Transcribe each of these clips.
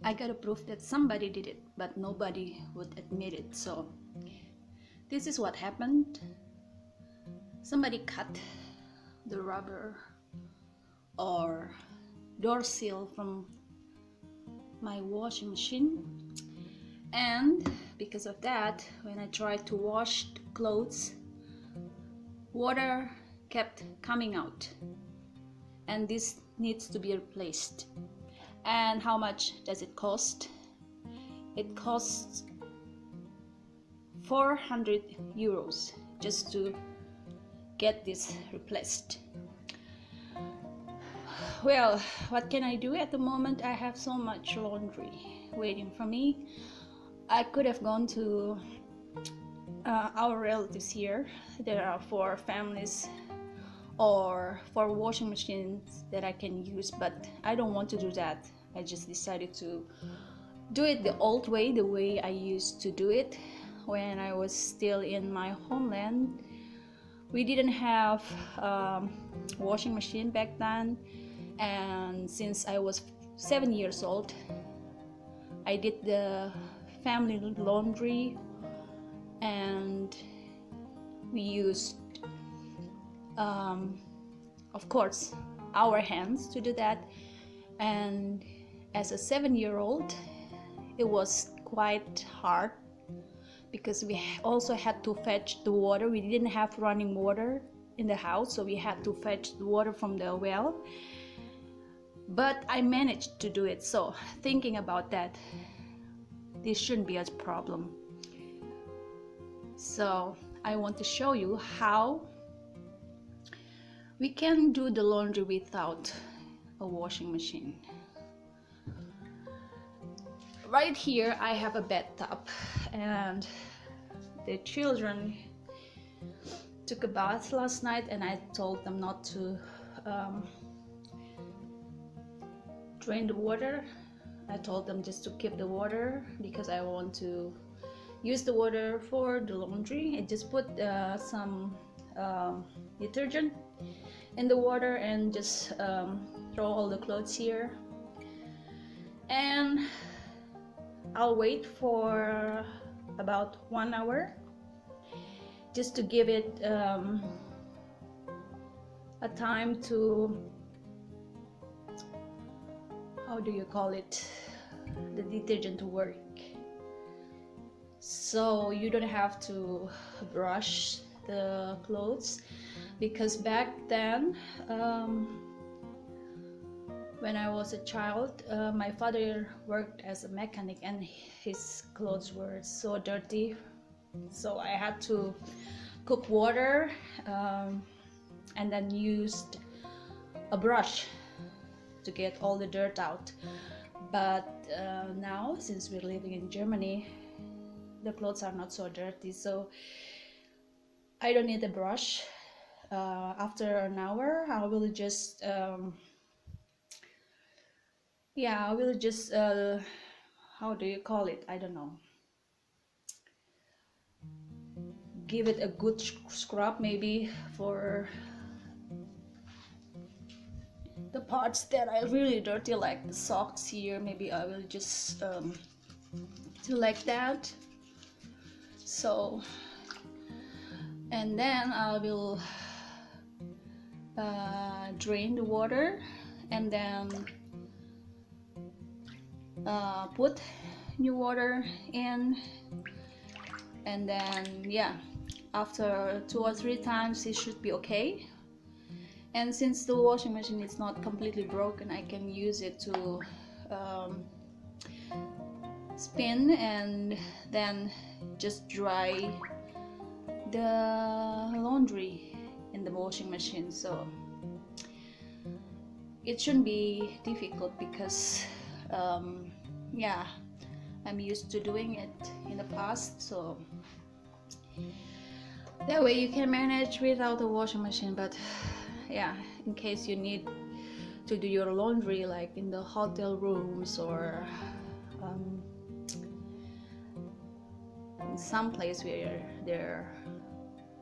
I got a proof that somebody did it, but nobody would admit it. So this is what happened. Somebody cut the rubber or door seal from my washing machine, and because of that, when I tried to wash the clothes, water kept coming out, and this needs to be replaced. And how much does it cost? It costs 400 euros just to get this replaced. Well, what can I do at the moment? I have so much laundry waiting for me. I could have gone to our relatives here. There are 4 families or 4 washing machines that I can use, but I don't want to do that. I just decided to do it the old way, the way I used to do it when I was still in my homeland. We didn't have washing machine back then, and since I was 7 years old, I did the family laundry, and we used of course our hands to do that. And as a 7-year-old, it was quite hard because we also had to fetch the water. We didn't have running water in the house, so we had to fetch the water from the well, but I managed to do it. So thinking about that, this shouldn't be a problem. So I want to show you how we can do the laundry without a washing machine. Right here I have a bathtub, and the children took a bath last night, and I told them not to drain the water. I told them just to keep the water because I want to use the water for the laundry. I just put some detergent in the water and just throw all the clothes here, and I'll wait for about 1 hour just to give it a time to, how do you call it, the detergent to work. So you don't have to brush the clothes, because back then when I was a child, my father worked as a mechanic and his clothes were so dirty, so I had to cook water and then used a brush to get all the dirt out. But now, since we're living in Germany, the clothes are not so dirty, so I don't need a brush. After an hour, I will just how do you call it, I don't know, give it a good scrub, maybe for the parts that are really dirty, like the socks here. Maybe I will just select that. So, and then I will drain the water, and then put new water in, and then after 2 or 3 times it should be okay. And since the washing machine is not completely broken, I can use it to spin and then just dry the laundry in the washing machine. So it shouldn't be difficult because I'm used to doing it in the past, so that way you can manage without a washing machine. But in case you need to do your laundry like in the hotel rooms or in some place where there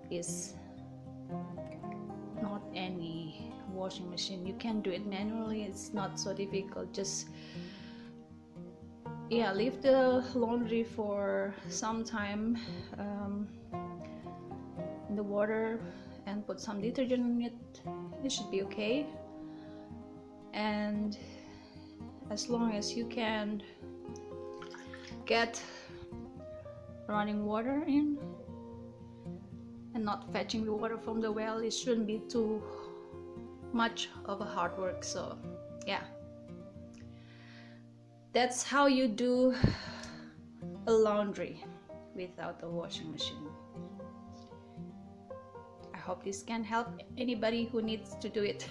is not any washing machine, you can do it manually. It's not so difficult. Just Yeah, leave the laundry for some time in the water and put some detergent in it. It should be okay. And as long as you can get running water in and not fetching the water from the well, it shouldn't be too much of a hard work. So yeah, that's how you do a laundry without a washing machine. I hope this can help anybody who needs to do it.